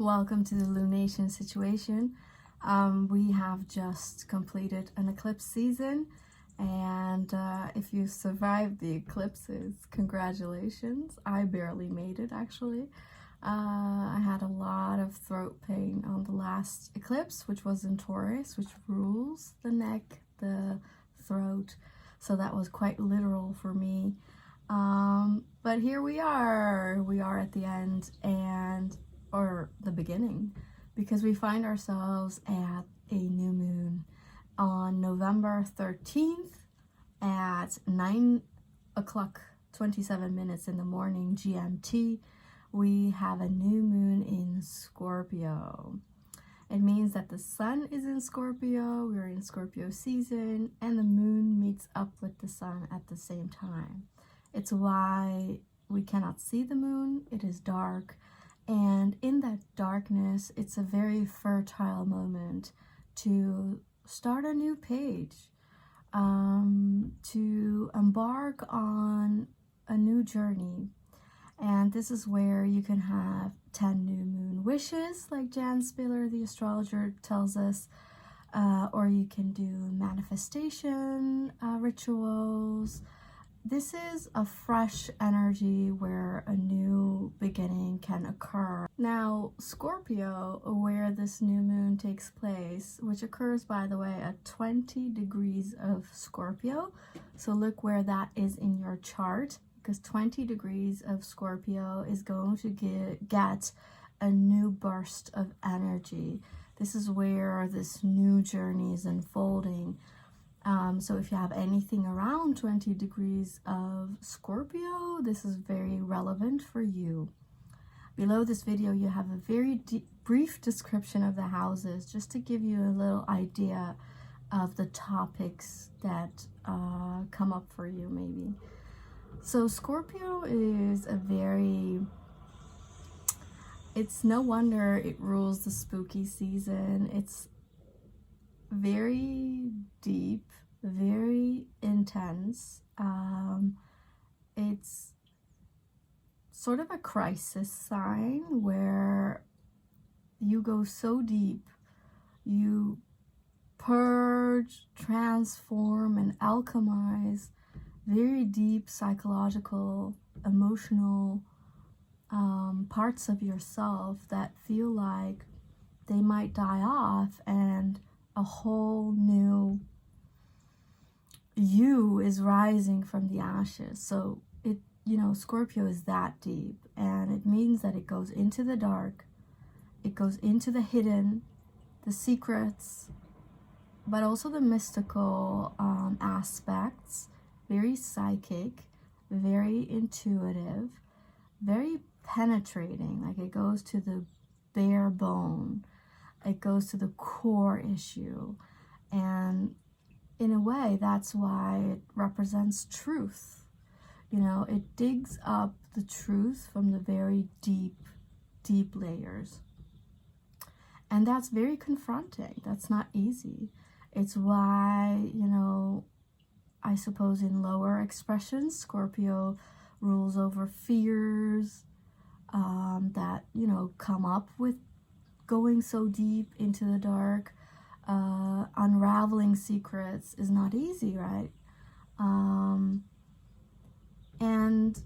Welcome to the lunation situation. We have just completed an eclipse season, and if you survived the eclipses, congratulations. I barely made it, actually. I had a lot of throat pain on the last eclipse, which was in Taurus, which rules the neck, the throat, so that was quite literal for me. But here we are at the end, or the beginning, because we find ourselves at a new moon on November 13th at 9 o'clock 27 minutes in the morning GMT. We have a new moon in Scorpio. It means that the sun is in Scorpio, we're in Scorpio season, and the moon meets up with the sun at the same time. It's why we cannot see the moon. It is dark. And in that darkness, it's a very fertile moment to start a new page, to embark on a new journey. And this is where you can have 10 new moon wishes, like Jan Spiller, the astrologer, tells us, or you can do manifestation rituals. This is a fresh energy where a new beginning can occur. Now, Scorpio, where this new moon takes place, which occurs, by the way, at 20 degrees of Scorpio. So look where that is in your chart, because 20 degrees of Scorpio is going to get a new burst of energy. This is where this new journey is unfolding. So if you have anything around 20 degrees of Scorpio, this is very relevant for you. Below this video, you have a very brief description of the houses, just to give you a little idea of the topics that come up for you, maybe. So Scorpio is it's no wonder it rules the spooky season. It's very deep, very intense. It's sort of a crisis sign where you go so deep, you purge, transform, and alchemize very deep psychological, emotional parts of yourself that feel like they might die off, and a whole new you is rising from the ashes. So Scorpio is that deep, and it means that it goes into the dark, it goes into the hidden, the secrets, but also the mystical aspects, very psychic, very intuitive, very penetrating. Like, it goes to the bare bone. It goes to the core issue, and in a way, that's why it represents truth. It digs up the truth from the very deep layers, and that's very confronting. That's not easy. It's why, I suppose in lower expressions, Scorpio rules over fears that, come up with going so deep into the dark. Unraveling secrets is not easy, right? And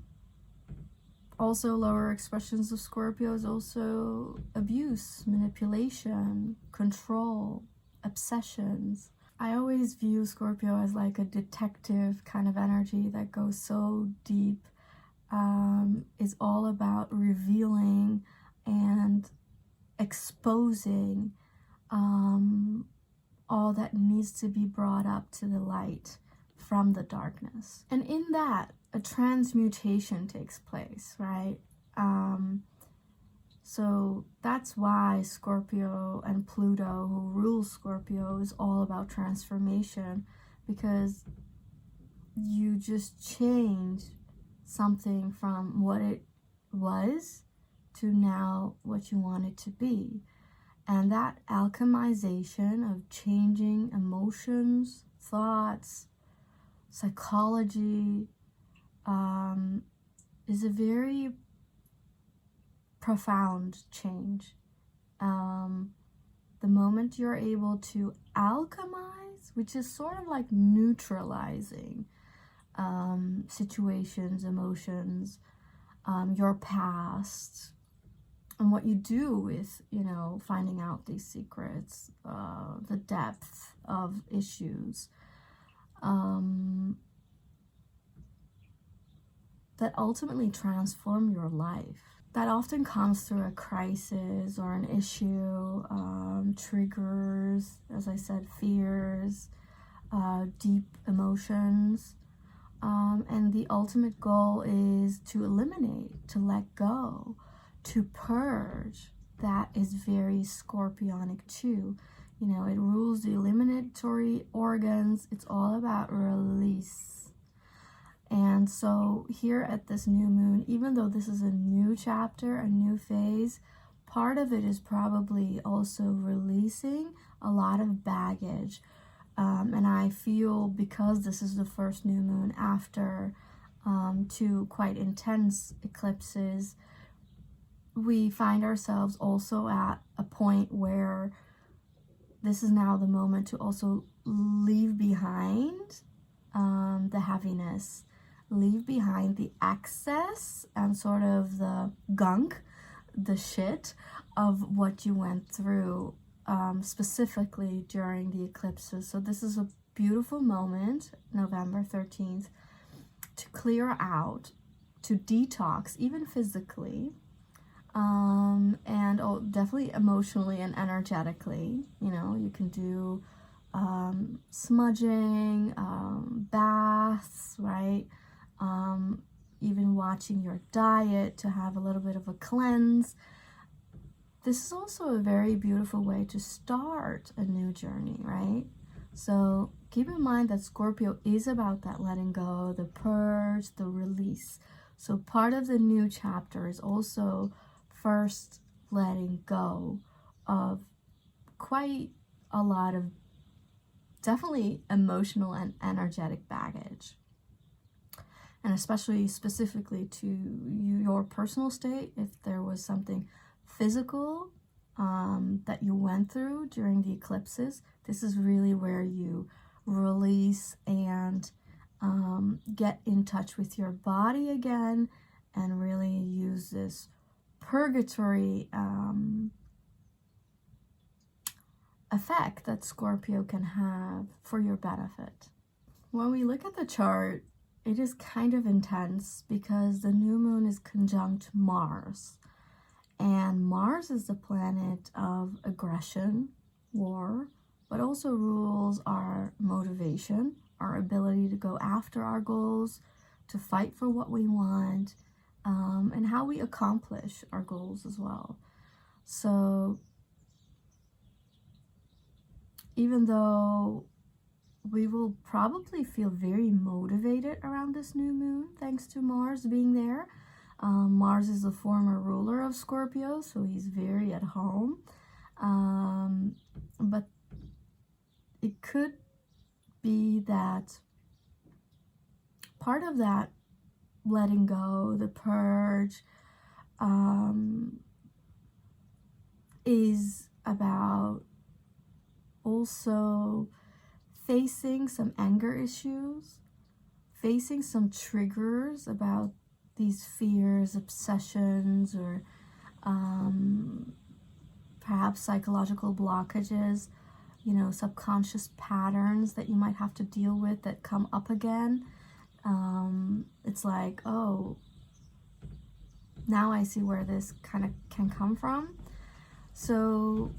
also lower expressions of Scorpio is also abuse, manipulation, control, obsessions. I always view Scorpio as like a detective kind of energy that goes so deep, is all about revealing and exposing all that needs to be brought up to the light from the darkness. And in that, a transmutation takes place, right? So that's why Scorpio and Pluto, who rules Scorpio, is all about transformation, because you just change something from what it was to now what you want it to be. And that alchemization of changing emotions, thoughts, psychology, is a very profound change. the moment you're able to alchemize, which is sort of like neutralizing situations, emotions, your past, and what you do with, finding out these secrets, the depth of issues, that ultimately transform your life. That often comes through a crisis or an issue, triggers, as I said, fears, deep emotions. And the ultimate goal is to eliminate, to let go, to purge. That is very Scorpionic too. It rules the eliminatory organs. It's all about release. And so here at this new moon, even though this is a new chapter, a new phase, part of it is probably also releasing a lot of baggage. And I feel, because this is the first new moon after 2 quite intense eclipses, we find ourselves also at a point where this is now the moment to also leave behind the heaviness, leave behind the excess and sort of the gunk, the shit of what you went through, specifically during the eclipses. So this is a beautiful moment, November 13th, to clear out, to detox, even physically, and definitely emotionally and energetically. You can do smudging, baths, right? Even watching your diet to have a little bit of a cleanse. This is also a very beautiful way to start a new journey, right? So keep in mind that Scorpio is about that letting go, the purge, the release. So part of the new chapter is also first letting go of quite a lot of definitely emotional and energetic baggage. And especially specifically to your personal state, if there was something physical that you went through during the eclipses, this is really where you release and get in touch with your body again and really use this purgatory effect that Scorpio can have for your benefit. When we look at the chart, it is kind of intense because the new moon is conjunct Mars. And Mars is the planet of aggression, war, but also rules our motivation, our ability to go after our goals, to fight for what we want, and how we accomplish our goals as well. So even though we will probably feel very motivated around this new moon, thanks to Mars being there. Mars is the former ruler of Scorpio, so he's very at home. But it could be that part of that letting go, the purge, is about also facing some anger issues, facing some triggers about these fears, obsessions, or perhaps psychological blockages, subconscious patterns that you might have to deal with that come up again. It's like, oh, now I see where this kind of can come from. So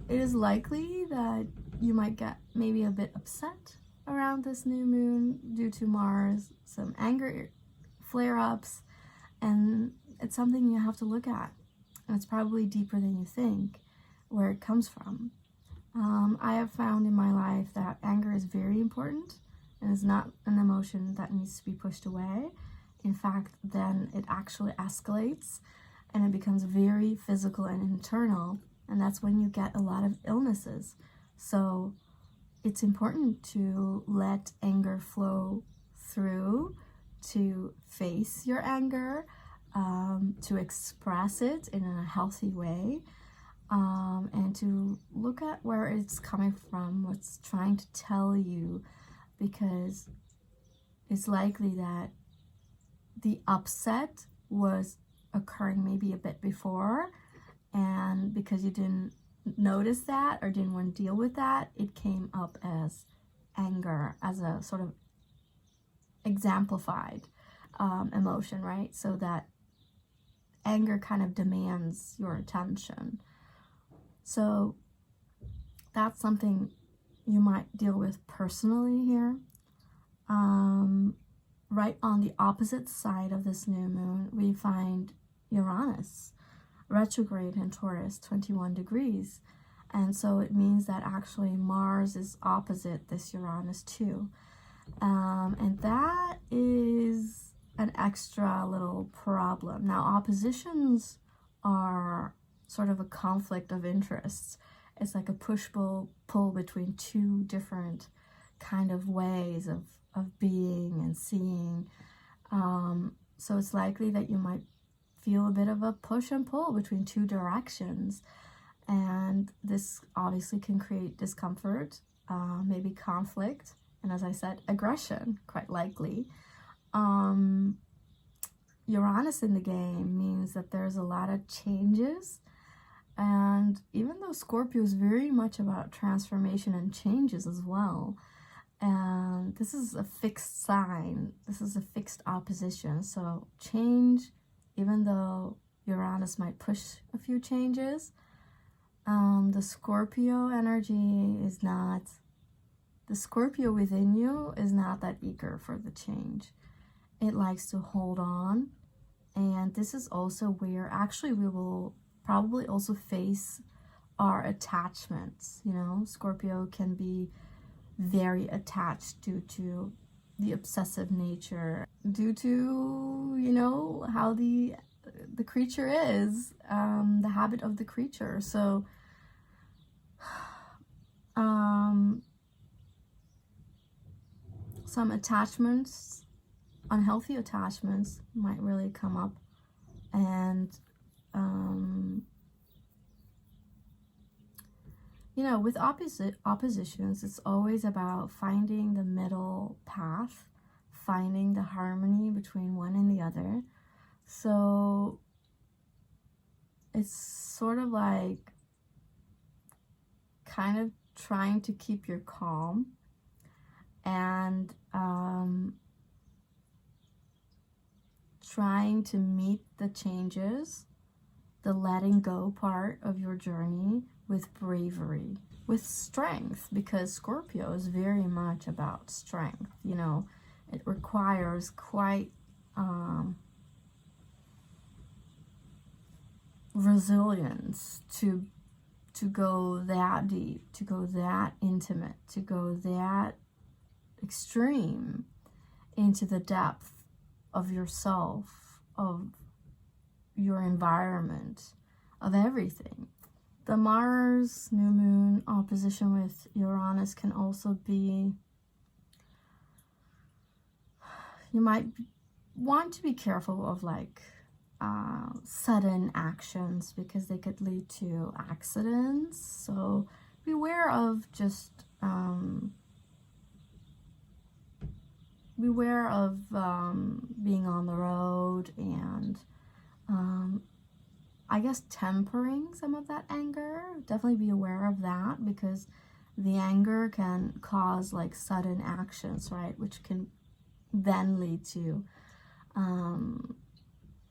it is likely that you might get maybe a bit upset around this new moon due to Mars, some anger flare-ups, and it's something you have to look at. And it's probably deeper than you think where it comes from. I have found in my life that anger is very important and is not an emotion that needs to be pushed away. In fact, then it actually escalates and it becomes very physical and internal, and that's when you get a lot of illnesses. So it's important to let anger flow through, to face your anger, to express it in a healthy way, and to look at where it's coming from, what's trying to tell you, because it's likely that the upset was occurring maybe a bit before, and because you didn't notice that or didn't want to deal with that, it came up as anger, as a sort of exemplified emotion, right? So that anger kind of demands your attention. So that's something you might deal with personally here. Right on the opposite side of this new moon, we find Uranus, retrograde in Taurus, 21 degrees. And so it means that actually Mars is opposite this Uranus too. And that is an extra little problem. Now, oppositions are sort of a conflict of interests. It's like a push-pull between two different kind of ways of being and seeing. So it's likely that you might feel a bit of a push and pull between two directions. And this obviously can create discomfort, maybe conflict, and as I said, aggression, quite likely. Uranus in the game means that there's a lot of changes. And even though Scorpio is very much about transformation and changes as well, and this is a fixed sign, this is a fixed opposition. So change, even though Uranus might push a few changes, the Scorpio energy is not, the Scorpio within you is not that eager for the change. It likes to hold on. And this is also where actually we will probably also face our attachments. You know, Scorpio can be very attached due to the obsessive nature, due to, you know, how the creature is, the habit of the creature. So some attachments, unhealthy attachments might really come up. And you know, with oppositions, it's always about finding the middle path, finding the harmony between one and the other. So it's sort of like kind of trying to keep your calm and trying to meet the changes, the letting go part of your journey with bravery, with strength, because Scorpio is very much about strength. You know, it requires quite resilience to go that deep, to go that intimate, to go that extreme into the depth of yourself, of your environment, of everything. The Mars new moon opposition with Uranus can also be, you might want to be careful of like sudden actions, because they could lead to accidents. So beware of just being on the road and I guess tempering some of that anger. Definitely be aware of that, because the anger can cause like sudden actions, right, which can then lead to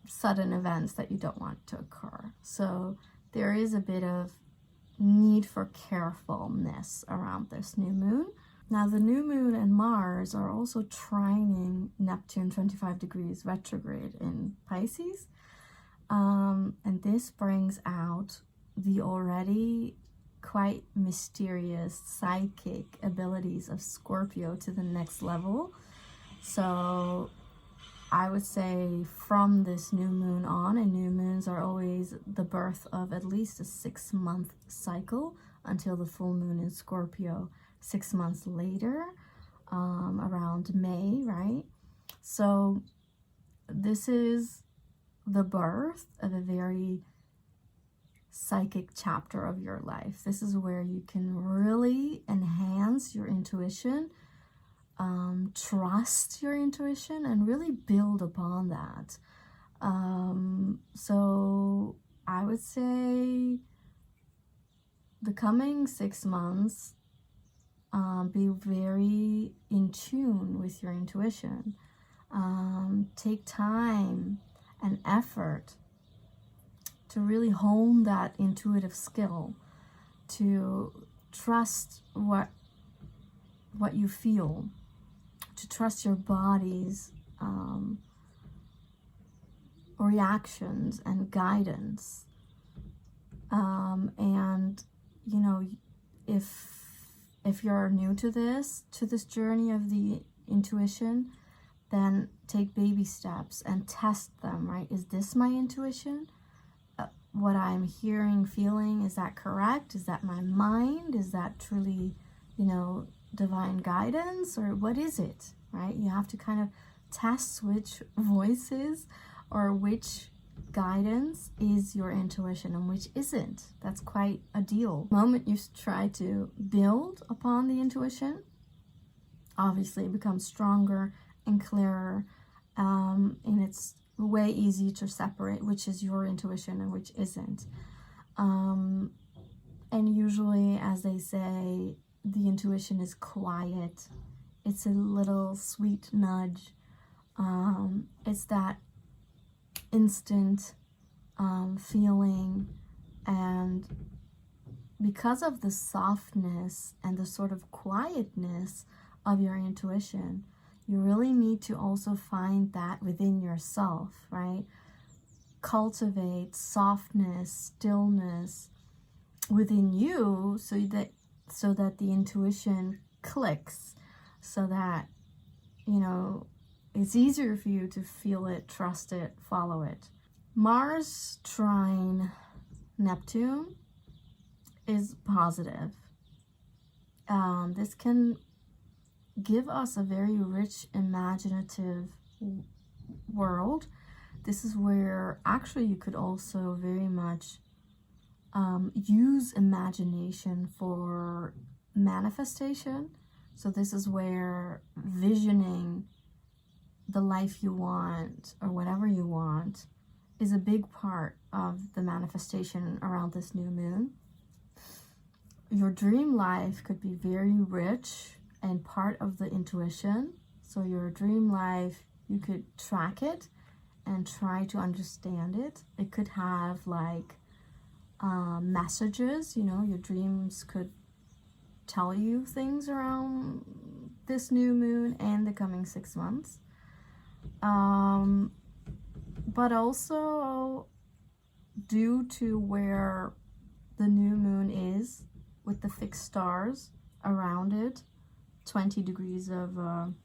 sudden events that you don't want to occur. So there is a bit of need for carefulness around this new moon. Now the new moon and Mars are also trining Neptune 25 degrees retrograde in Pisces. And this brings out the already quite mysterious psychic abilities of Scorpio to the next level. So I would say from this new moon on, and new moons are always the birth of at least a 6-month cycle until the full moon in Scorpio 6 months later, around May, right? So this is the birth of a very psychic chapter of your life. This is where you can really enhance your intuition, trust your intuition, and really build upon that. So I would say the coming 6 months, be very in tune with your intuition. Take time and effort to really hone that intuitive skill, to trust what you feel, to trust your body's reactions and guidance. And you know, if you're new to this journey of the intuition, then take baby steps and test them, right? Is this my intuition? What I'm hearing, feeling, is that correct? Is that my mind? Is that truly, you know, divine guidance? Or what is it, right? You have to kind of test which voices or which guidance is your intuition and which isn't. That's quite a deal. The moment you try to build upon the intuition, obviously it becomes stronger and clearer, and it's way easy to separate which is your intuition and which isn't. And usually, as they say, the intuition is quiet. It's a little sweet nudge. It's that instant feeling, and because of the softness and the sort of quietness of your intuition, you really need to also find that within yourself, right? Cultivate softness, stillness within you, so that the intuition clicks, so that, you know, it's easier for you to feel it, trust it, follow it. Mars trine Neptune is positive. This can give us a very rich, imaginative world. This is where actually you could also very much use imagination for manifestation. So this is where visioning the life you want, or whatever you want, is a big part of the manifestation around this new moon. Your dream life could be very rich and part of the intuition. So your dream life, you could track it and try to understand it. It could have like messages, you know, your dreams could tell you things around this new moon and the coming 6 months. But also, due to where the new moon is with the fixed stars around it, 20 degrees of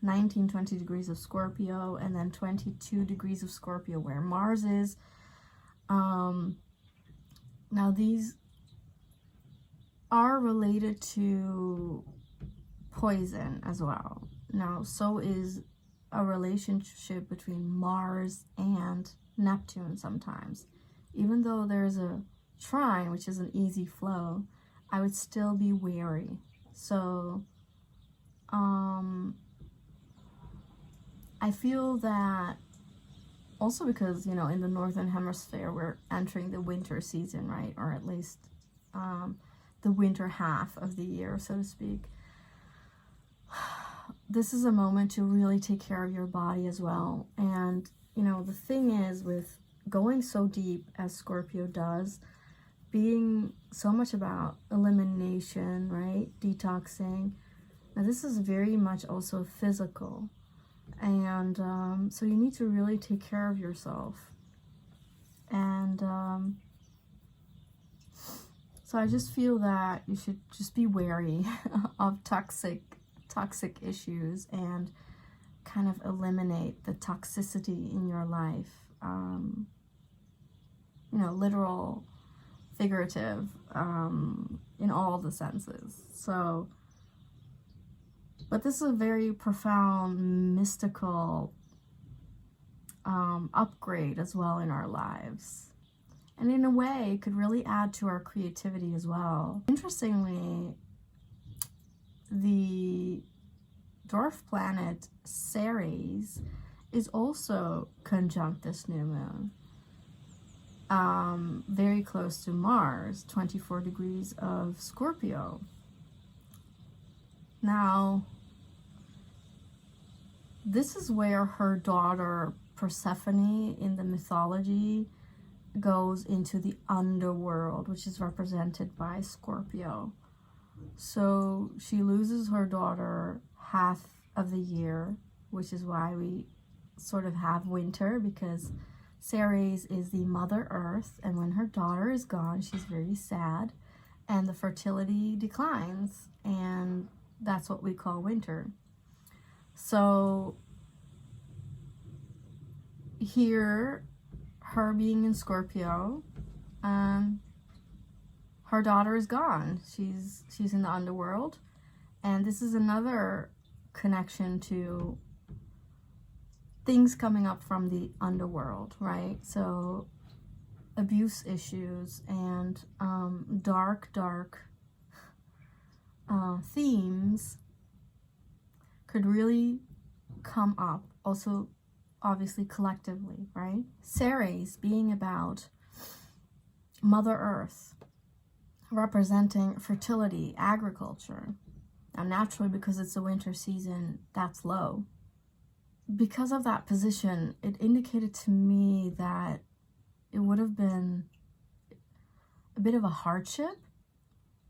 20 degrees of Scorpio, and then 22 degrees of Scorpio where Mars is. Now these are related to poison as well. Now, so is a relationship between Mars and Neptune sometimes. Even though there's a trine, which is an easy flow, I would still be wary. So I feel that also because, you know, in the Northern Hemisphere, we're entering the winter season, right? Or at least the winter half of the year, so to speak. This is a moment to really take care of your body as well. And, you know, the thing is, with going so deep as Scorpio does, being so much about elimination, right? Detoxing. Now, this is very much also physical. And so you need to really take care of yourself. And so I just feel that you should just be wary of toxic issues and kind of eliminate the toxicity in your life. You know, literal, figurative, in all the senses. So, but this is a very profound, mystical upgrade as well in our lives. And in a way, it could really add to our creativity as well. Interestingly, the dwarf planet Ceres is also conjunct this new moon. Very close to Mars, 24 degrees of Scorpio. Now, this is where her daughter Persephone in the mythology goes into the underworld, which is represented by Scorpio. So she loses her daughter half of the year, which is why we sort of have winter, because Ceres is the Mother Earth, and when her daughter is gone, she's very sad, and the fertility declines, and that's what we call winter. So here, her being in Scorpio, her daughter is gone. She's in the underworld, and this is another connection to things coming up from the underworld, right? So abuse issues and dark themes could really come up, also obviously collectively, right? Ceres being about Mother Earth, representing fertility, agriculture. Now naturally, because it's a winter season, that's low. Because of that position, it indicated to me that it would have been a bit of a hardship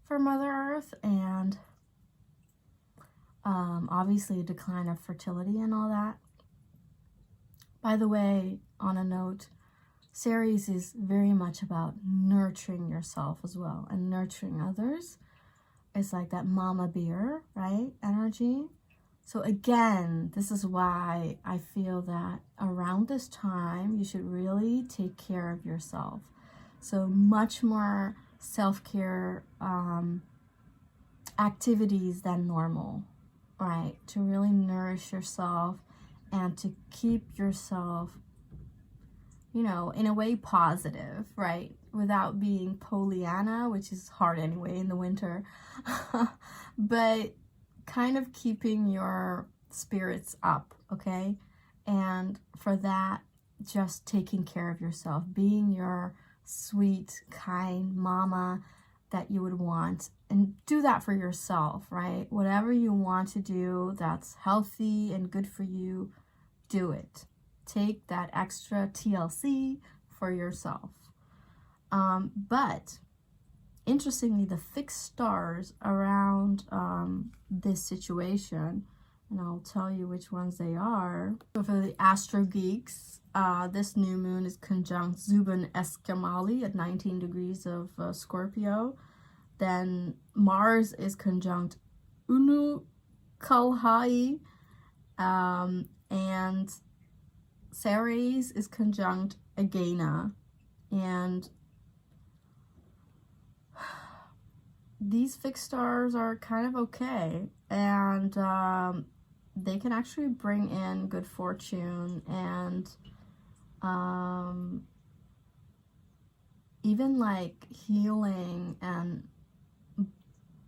for Mother Earth, and obviously a decline of fertility and all that. By the way, on a note, Ceres is very much about nurturing yourself as well, and nurturing others. It's like that mama bear, right, energy. So again, this is why I feel that around this time, you should really take care of yourself. So much more self-care activities than normal, right? To really nourish yourself and to keep yourself, you know, in a way positive, right? Without being Pollyanna, which is hard anyway in the winter. But kind of keeping your spirits up, okay? And for that, just taking care of yourself, being your sweet, kind mama that you would want, and do that for yourself, right? Whatever you want to do that's healthy and good for you, do it. Take that extra TLC for yourself. But interestingly, the fixed stars around this situation, and I'll tell you which ones they are. So for the astro geeks, this new moon is conjunct Zubin Escamali at 19 degrees of Scorpio. Then Mars is conjunct Unu Kalhai, and Ceres is conjunct Agena. And these fixed stars are kind of okay, and they can actually bring in good fortune and even like healing and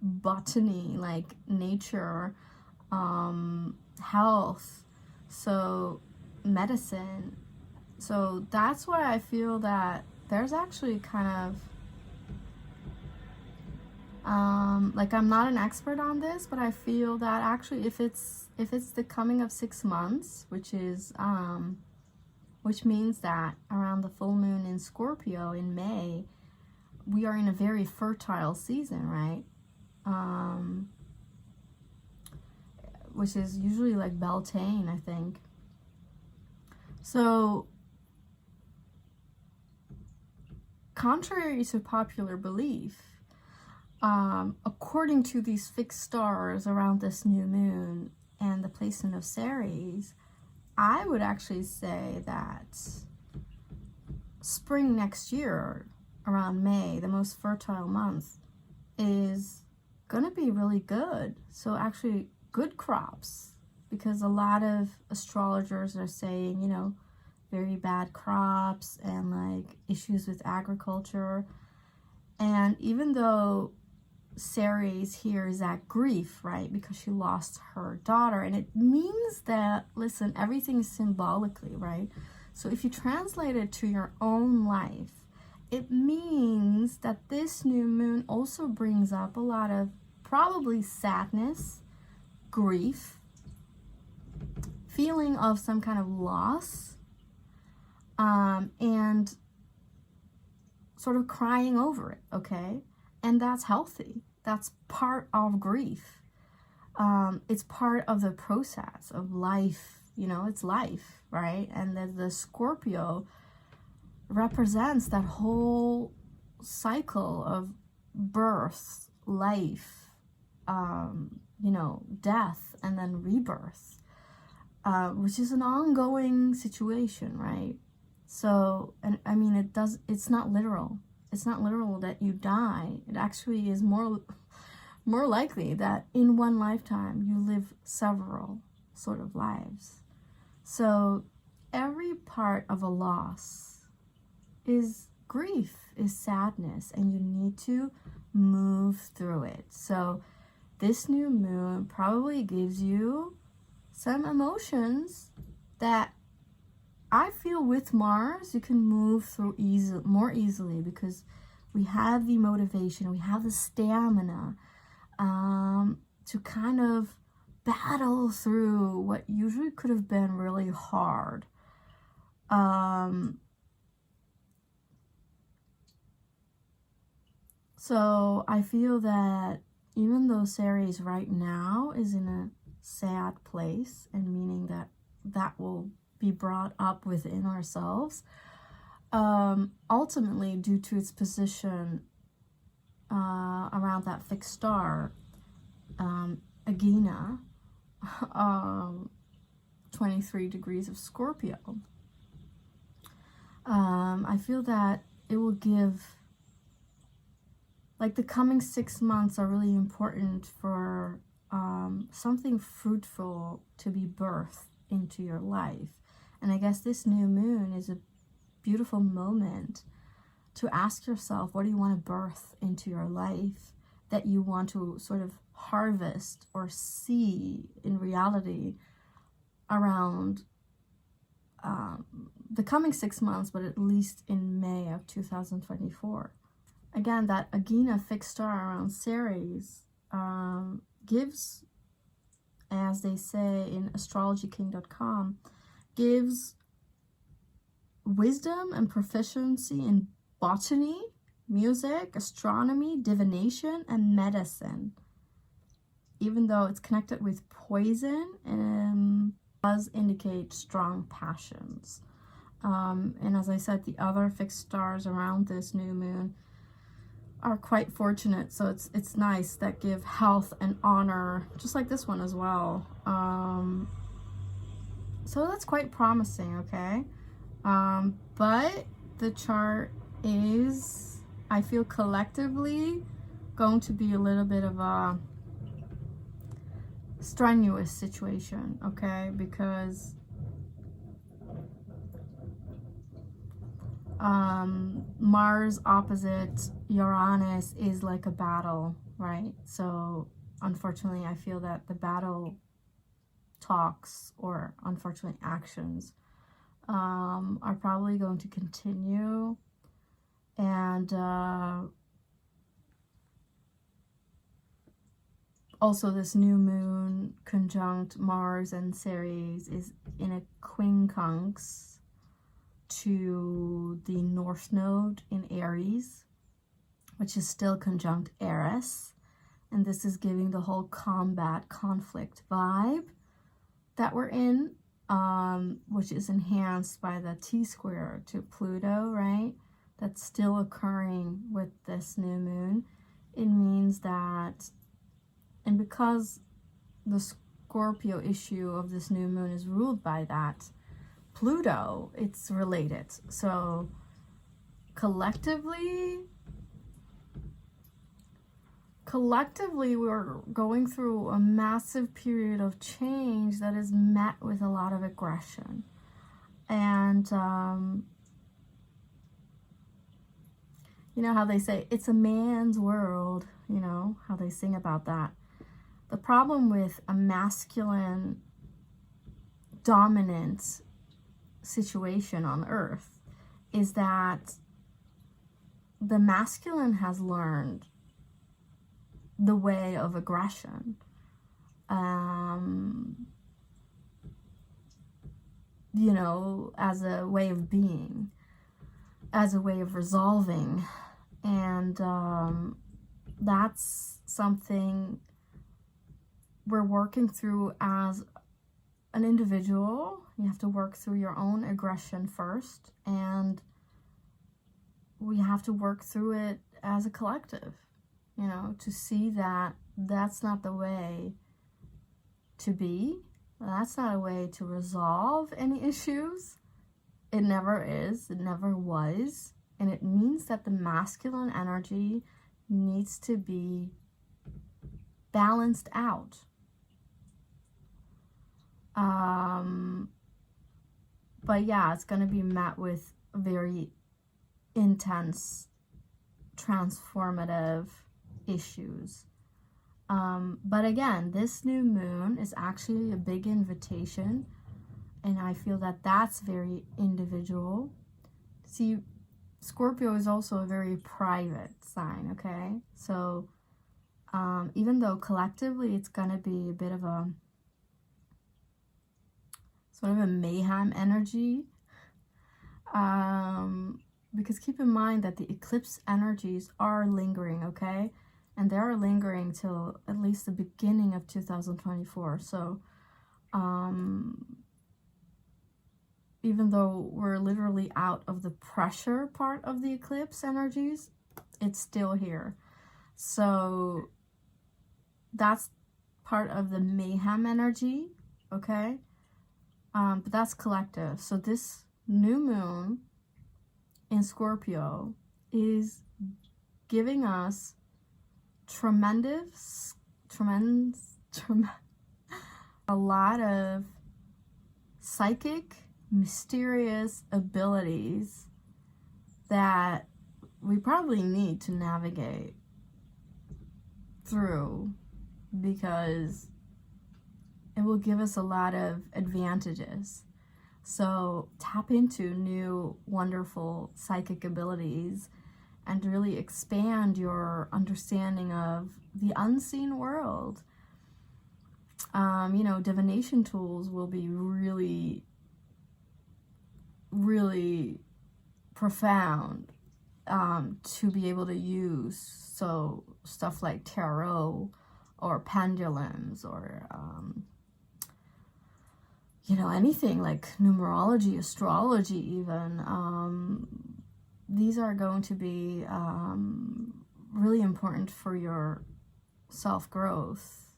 botany, like nature, health, so medicine. So that's why I feel that there's actually kind of like, I'm not an expert on this, but I feel that actually if it's the coming of 6 months, which is which means that around the full moon in Scorpio in May, we are in a very fertile season, right? Which is usually like Beltane, I think. So contrary to popular belief, according to these fixed stars around this new moon and the placement of Ceres, I would actually say that spring next year, around May, the most fertile month, is going to be really good. So actually good crops, because a lot of astrologers are saying, you know, very bad crops and like issues with agriculture. And even though Ceres here is at grief, right, because she lost her daughter, and it means that, listen, everything is symbolically, right? So if you translate it to your own life, it means that this new moon also brings up a lot of probably sadness, grief, feeling of some kind of loss, and sort of crying over it, okay? And that's healthy. That's part of grief. It's part of the process of life, you know, it's life, right? And the Scorpio represents that whole cycle of birth, life, you know, death, and then rebirth, which is an ongoing situation, right? So, and I mean, it's not literal. It's not literal that you die. It actually is more likely that in one lifetime you live several sort of lives. So every part of a loss is grief, is sadness, and you need to move through it. So this new moon probably gives you some emotions that I feel with Mars you can move through more easily, because we have the motivation, we have the stamina to kind of battle through what usually could have been really hard. So I feel that even though Ceres right now is in a sad place, and meaning that will be brought up within ourselves, ultimately due to its position around that fixed star, Agena, 23 degrees of Scorpio, I feel that it will give, like, the coming 6 months are really important for something fruitful to be birthed into your life. And I guess this new moon is a beautiful moment to ask yourself, what do you want to birth into your life that you want to sort of harvest or see in reality around the coming 6 months, but at least in May of 2024. Again, that Agena fixed star around Ceres gives, as they say in astrologyking.com, gives wisdom and proficiency in botany, music, astronomy, divination, and medicine. Even though it's connected with poison, and does indicate strong passions. And as I said, the other fixed stars around this new moon are quite fortunate, so it's nice, that give health and honor, just like this one as well. So that's quite promising, okay? But the chart is, I feel, collectively going to be a little bit of a strenuous situation, okay? Because Mars opposite Uranus is like a battle, right? So unfortunately, I feel that the battle talks, or unfortunately actions, are probably going to continue. And also this new moon conjunct Mars and Ceres is in a quincunx to the North Node in Aries, which is still conjunct Eris. And this is giving the whole combat conflict vibe that we're in, which is enhanced by the T-square to Pluto, right? That's still occurring with this new moon. It means that, and because the Scorpio issue of this new moon is ruled by that Pluto, it's related. So collectively we're going through a massive period of change that is met with a lot of aggression. And you know how they say it's a man's world, you know how they sing about that. The problem with a masculine dominant situation on earth is that the masculine has learned the way of aggression, you know, as a way of being, as a way of resolving. And that's something we're working through as an individual. You have to work through your own aggression first, and we have to work through it as a collective, you know, to see that that's not the way to be. That's not a way to resolve any issues. It never is. It never was. And it means that the masculine energy needs to be balanced out. But yeah, it's going to be met with very intense, transformative issues. But again, this new moon is actually a big invitation, and I feel that that's very individual. See, Scorpio is also a very private sign, okay? So even though collectively it's going to be a bit of a sort of a mayhem energy, because keep in mind that the eclipse energies are lingering, okay? And they are lingering till at least the beginning of 2024. So even though we're literally out of the pressure part of the eclipse energies, it's still here. So that's part of the mayhem energy, okay? But that's collective. So this new moon in Scorpio is giving us tremendous, a lot of psychic, mysterious abilities that we probably need to navigate through, because it will give us a lot of advantages. So tap into new wonderful psychic abilities and really expand your understanding of the unseen world. You know, divination tools will be really, really profound to be able to use. So stuff like tarot or pendulums or you know, anything like numerology, astrology even. These are going to be really important for your self-growth.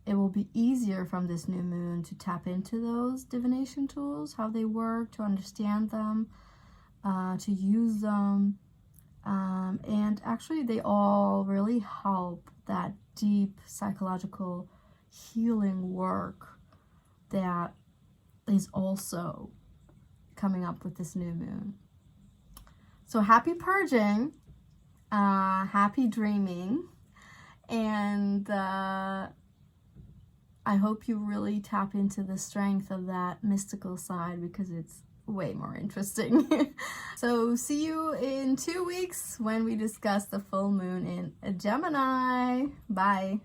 It will be easier from this new moon to tap into those divination tools, how they work, to understand them, to use them. And actually they all really help that deep psychological healing work that is also coming up with this new moon. So happy purging, happy dreaming, and I hope you really tap into the strength of that mystical side, because it's way more interesting. So see you in 2 weeks when we discuss the full moon in Gemini. Bye.